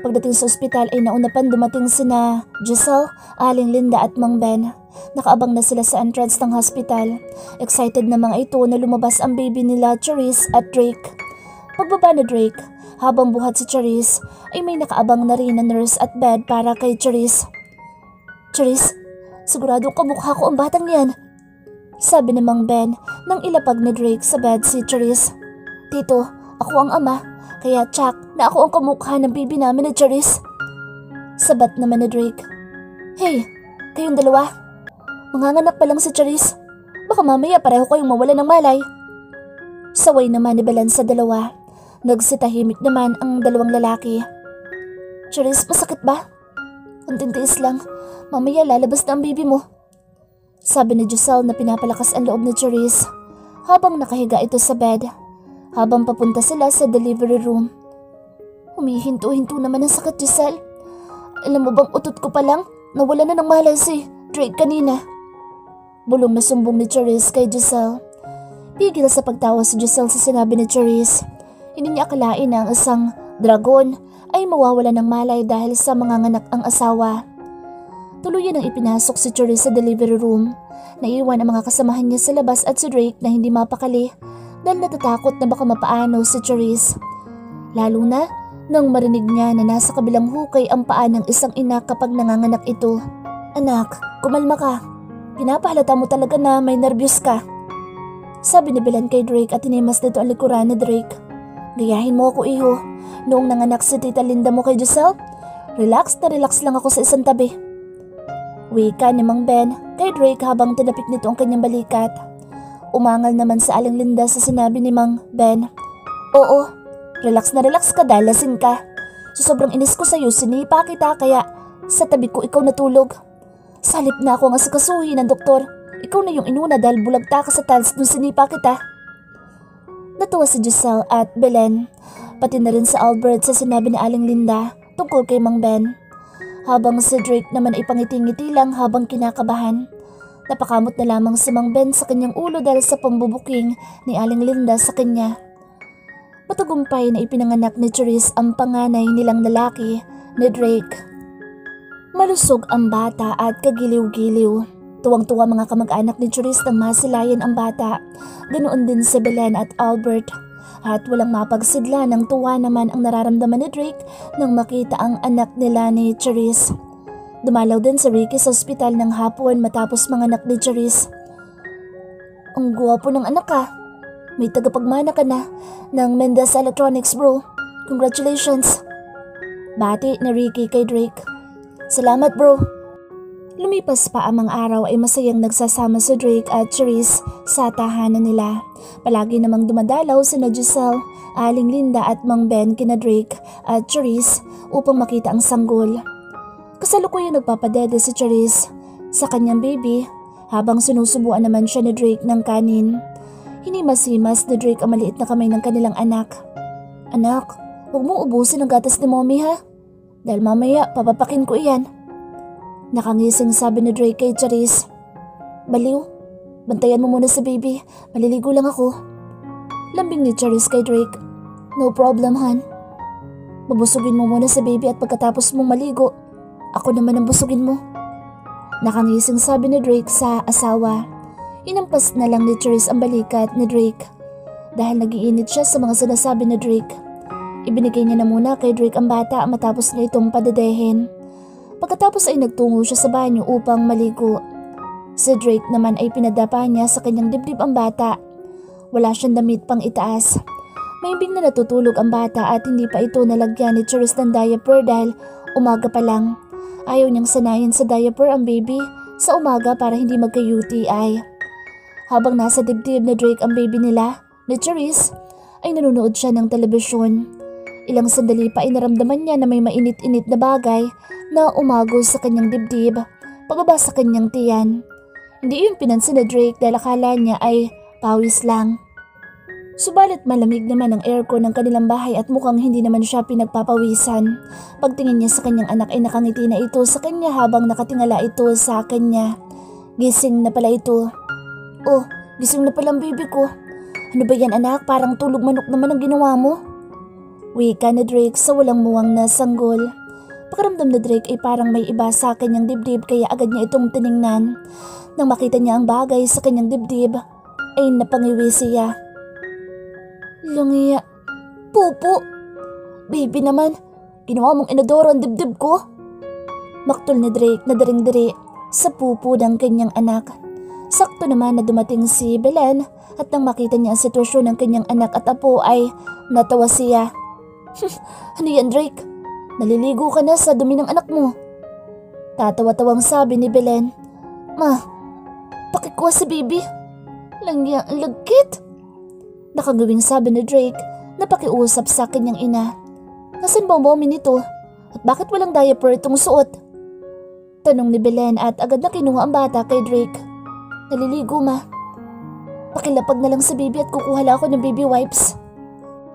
Pagdating sa ospital ay nauna pang dumating sina Giselle, Aling Linda at Mang Ben. Nakaabang na sila sa entrance ng hospital. Excited na mga ito na lumabas ang baby nila Charisse at Drake. Pagbaba ni Drake, habang buhat si Charisse ay may nakaabang na rin na nurse at bed para kay Charisse. Charisse, siguradong kamukha ko ang batang yan. Sabi ni Mang Ben nang ilapag ni Drake sa bed si Charisse. Tito, ako ang ama, kaya tsak na ako ang kamukha ng baby namin ni Charisse. Sabat naman ni Drake. Hey, kayong dalawa. Manganganak pa lang si Charisse. Baka mamaya pareho kayong mawala ng malay. Saway naman ni Belen sa dalawa. Nagsitahimik naman ang dalawang lalaki. Charisse, masakit ba? Kunting tiis lang. Mamaya lalabas na ang baby mo. Sabi ni Giselle na pinapalakas ang loob ni Charisse habang nakahiga ito sa bed. Habang papunta sila sa delivery room. Humihinto-hinto naman ang sakit, Giselle. Alam mo bang utot ko pa lang? Nawala na ng malay si Drake kanina. Bulong na sumbong ni Charisse kay Giselle. Pigil sa pagtawa si Giselle sa sinabi ni Charisse. Hindi niya akalain na ang isang dragon ay mawawala ng malay dahil sa manganganak ang asawa. Tuluyan ang ipinasok si Charisse sa delivery room. Naiwan ang mga kasamahan niya sa labas at si Drake na hindi mapakali dahil natatakot na baka mapaano si Charisse. Lalo na nang marinig niya na nasa kabilang hukay ang paa ng isang ina kapag nanganganak ito. Anak, kumalma ka. Pinapahalata mo talaga na may nervyos ka. Sabi ni Belen kay Drake at tinimas nito ang likuran ni Drake. Gayahin mo ako, iho. Noong nanganak si Tita Linda mo kay Giselle, relax na relax lang ako sa isang tabi. Wika ni Mang Ben kay Drake habang tinapik nito ang kanyang balikat. Umangal naman sa Aling Linda sa sinabi ni Mang Ben. Oo, relax na relax ka dahil lasing ka. So sobrang inis ko sa'yo, sinipa kita kaya sa tabi ko ikaw natulog. Salip na ako ang asikasuhin ng doktor. Ikaw na yung inuna dahil bulagta ka sa tiles nung sinipa kita. Natuwa si Giselle at Belen, pati na rin sa Albert sa sinabi ni Aling Linda tungkol kay Mang Ben. Habang si Drake naman ay pangiti-ngiti lang habang kinakabahan. Napakamot na lamang si Mang Ben sa kanyang ulo dahil sa pambubuking ni Aling Linda sa kanya. Matagumpay na ipinanganak ni Charisse ang panganay nilang lalaki ni Drake. Malusog ang bata at kagiliw-giliw. Tuwang-tuwa mga kamag-anak ni Charisse nang masilayan ang bata. Ganoon din si Belen at Albert. At walang mapagsidla ng tuwa naman ang nararamdaman ni Drake nang makita ang anak nila ni Charisse. Dumalaw din si Ricky sa ospital ng hapon matapos manganak ni Charisse. Ang gwapo ng anak ka. May tagapagmana ka na ng Mendez Electronics bro. Congratulations. Bati na Ricky kay Drake. Salamat bro. Lumipas pa ang mga araw ay masayang nagsasama si Drake at Charisse sa tahanan nila. Palagi namang dumadalaw sina Giselle, Aling Linda at Mang Ben kina Drake at Charisse upang makita ang sanggol. Kasalukuyang nagpapadede si Charisse sa kanyang baby habang sinusubuan naman siya ni Drake ng kanin. Hinimas-himas ni Drake ang maliit na kamay ng kanilang anak. Anak, huwag mong ubusin ang gatas ni mommy ha? Dahil mamaya papapakin ko iyan. Nakangising sabi ni Drake kay Charisse. Baliw, bantayan mo muna si baby, maliligo lang ako. Lambing ni Charisse kay Drake. No problem han. Babusugin mo muna si baby at pagkatapos mong maligo, ako naman ang busugin mo. Nakangising sabi ni Drake sa asawa. Inampas na lang ni Charisse ang balikat ni Drake. Dahil nagiinit siya sa mga sinasabi ni Drake. Ibinigay niya na muna kay Drake ang bata matapos na itong padedehin. Pagkatapos ay nagtungo siya sa banyo upang maligo. Si Drake naman ay pinadapa niya sa kanyang dibdib ang bata. Wala siyang damit pang itaas. Mahimbing na natutulog ang bata at hindi pa ito nalagyan ni Charisse ng diaper dahil umaga pa lang. Ayaw niyang sanayin sa diaper ang baby sa umaga para hindi magka-UTI. Habang nasa dibdib na Drake ang baby nila, ni Charisse, ay nanonood siya ng telebisyon. Ilang sandali pa ay naramdaman niya na may mainit-init na bagay na umagos sa kanyang dibdib, pababa sa kanyang tiyan. Hindi yun pinansin ni Drake dahil akala niya ay pawis lang. Subalit malamig naman ang aircon ng kanilang bahay at mukhang hindi naman siya pinagpapawisan. Pagtingin niya sa kanyang anak ay nakangiti na ito sa kanya habang nakatingala ito sa kanya. Gising na pala ito. Oh, gising na pala ang baby ko. Ano ba yan anak? Parang tulog manok naman ang ginawa mo. Wika ni Drake sa walang muwang na sanggol. Pakiramdam na Drake ay parang may iba sa kanyang dibdib kaya agad niya itong tiningnan. Nang makita niya ang bagay sa kanyang dibdib, ay napangiwi siya. Langiya. Pupo. Baby naman, ginawa mong inadoro ang dibdib ko. Maktol ni Drake na daring-diri sa pupo ng kanyang anak. Sakto naman na dumating si Belen at nang makita niya ang sitwasyon ng kanyang anak at apo ay natawa siya. Ano yan Drake? Naliligo ka na sa dumi ng anak mo. Tatawa-tawang sabi ni Belen. Ma, pakikuha si baby. Langya ang lagkit. Nakagawing sabi ni Drake na pakiusap sa kanyang ina. Nasaan ba ang mommy nito? At bakit walang diaper itong suot? Tanong ni Belen at agad na kinuha ang bata kay Drake. Naliligo ma. Pakilapag na lang sa baby at kukuha lang ako ng baby wipes.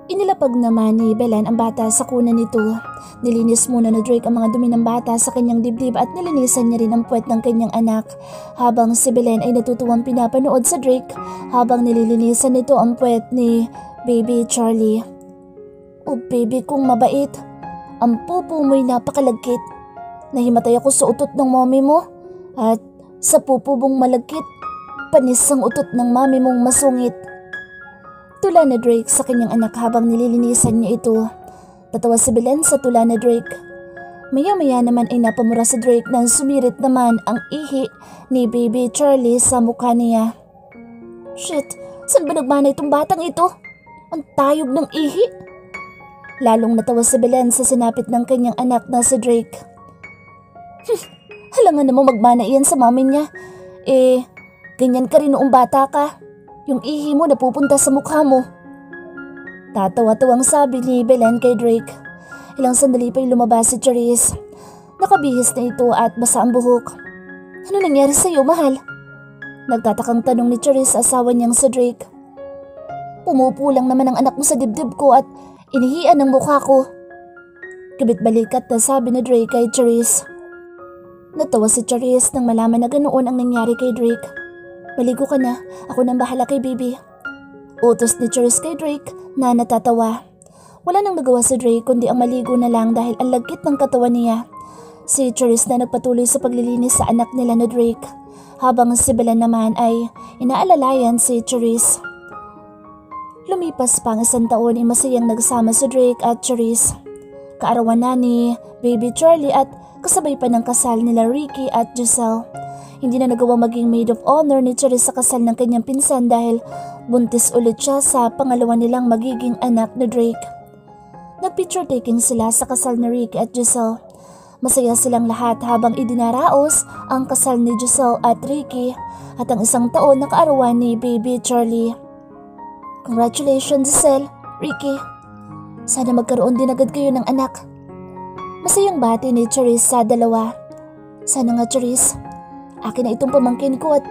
Inilapag naman ni Belen ang bata sa kuna nito. Nilinis muna ni Drake ang mga dumi ng bata sa kanyang dibdib at nilinisan niya rin ang puwet ng kanyang anak. Habang si Belen ay natutuwang pinapanood sa Drake habang nililinisan nito ang puwet ni baby Charlie. Oh baby kong mabait. Ang pupo mo'y napakalagkit. Nahimatay ako sa utot ng mommy mo at sa pupo mong malagkit. Panis ang utot ng mami mong masungit. Tula na Drake sa kanyang anak habang nililinisan niya ito. Tatawa si Belen sa tula na Drake. Maya-maya naman ay napamura si Drake nang sumirit naman ang ihi ni baby Charlie sa mukha niya. Shit, saan ba nagmana itong batang ito? Ang tayog ng ihi. Lalong natawa si Belen sa sinapit ng kanyang anak na si Drake. Halangan namang magmana iyan sa mami niya. Ganyan ka rin noong bata ka. Yung ihi mo napupunta sa mukha mo. Tatawa-tawang sabi ni Belen kay Drake. Ilang sandali pa'y lumabas si Charisse. Nakabihis na ito at basa ang buhok. Ano nangyari sa'yo, mahal? Nagtatakang tanong ni Charisse sa asawa niyang si Drake. Pumupo lang naman ang anak mo sa dibdib ko at inihian ang mukha ko. Kabit-balikat na sabi ni Drake kay Charisse. Natawa si Charisse nang malaman na ganoon ang nangyari kay Drake. Maligo ka na, ako nang bahala kay baby. Utos ni Charisse kay Drake na natatawa. Wala nang nagawa si Drake kundi ang maligo na lang dahil ang lagkit ng katawan niya. Si Charisse na nagpatuloy sa paglilinis sa anak nila na Drake, habang si Bella naman ay inaalalayan si Charisse. Lumipas pa ang 1 taon ay masayang nagsama si Drake at Charisse. Kaarawan na ni Baby Charlie at kasabay pa ng kasal nila Ricky at Giselle. Hindi na nagawa maging maid of honor ni Charisse sa kasal ng kanyang pinsan dahil buntis ulit siya sa pangalawa nilang magiging anak na Drake. Nag-picture taking sila sa kasal ni Ricky at Giselle. Masaya silang lahat habang idinaraos ang kasal ni Giselle at Ricky at ang 1 taon na kaarawan ni Baby Charlie. Congratulations Giselle, Ricky. Sana magkaroon din agad kayo ng anak. Masayang bati ni Charisse sa dalawa. Sana nga Charisse, akin na itong pamangkin ko at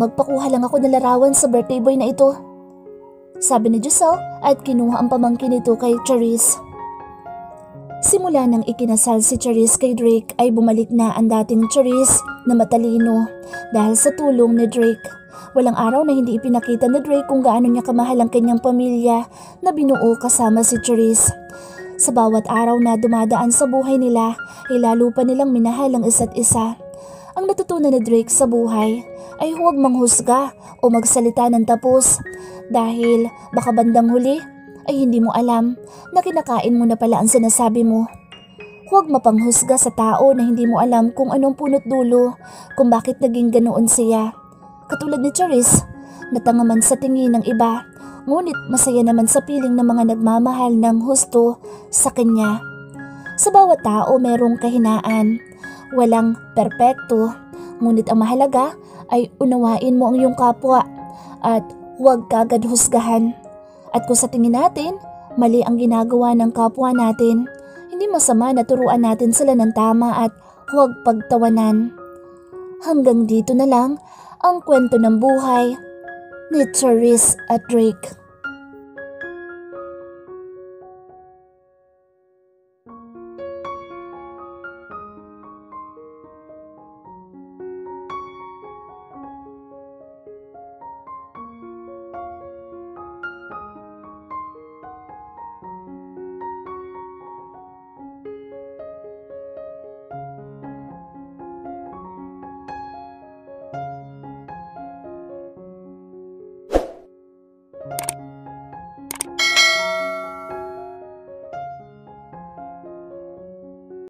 magpakuha lang ako ng larawan sa birthday boy na ito. Sabi ni Giselle at kinuha ang pamangkin nito kay Charisse. Simula nang ikinasal si Charisse kay Drake ay bumalik na ang dating Charisse na matalino dahil sa tulong ni Drake. Walang araw na hindi ipinakita ni Drake kung gaano niya kamahal ang kanyang pamilya na binuo kasama si Charisse. Sa bawat araw na dumadaan sa buhay nila ay lalo pa nilang minahal ang isa't isa. Ang natutunan ni Drake sa buhay ay huwag manghusga o magsalita ng tapos dahil baka bandang huli ay hindi mo alam na kinakain mo na pala ang sinasabi mo. Huwag mapanghusga sa tao na hindi mo alam kung anong punot dulo kung bakit naging ganoon siya. Katulad ni Charisse, natangaman sa tingin ng iba ngunit masaya naman sa piling ng mga nagmamahal ng husto sa kanya. Sa bawat tao mayroong kahinaan. Walang perpekto, ngunit ang mahalaga ay unawain mo ang iyong kapwa at huwag kagad husgahan. At kung sa tingin natin, mali ang ginagawa ng kapwa natin, hindi masama na turuan natin sila ng tama at huwag pagtawanan. Hanggang dito na lang ang kwento ng buhay ni Charisse at Drake.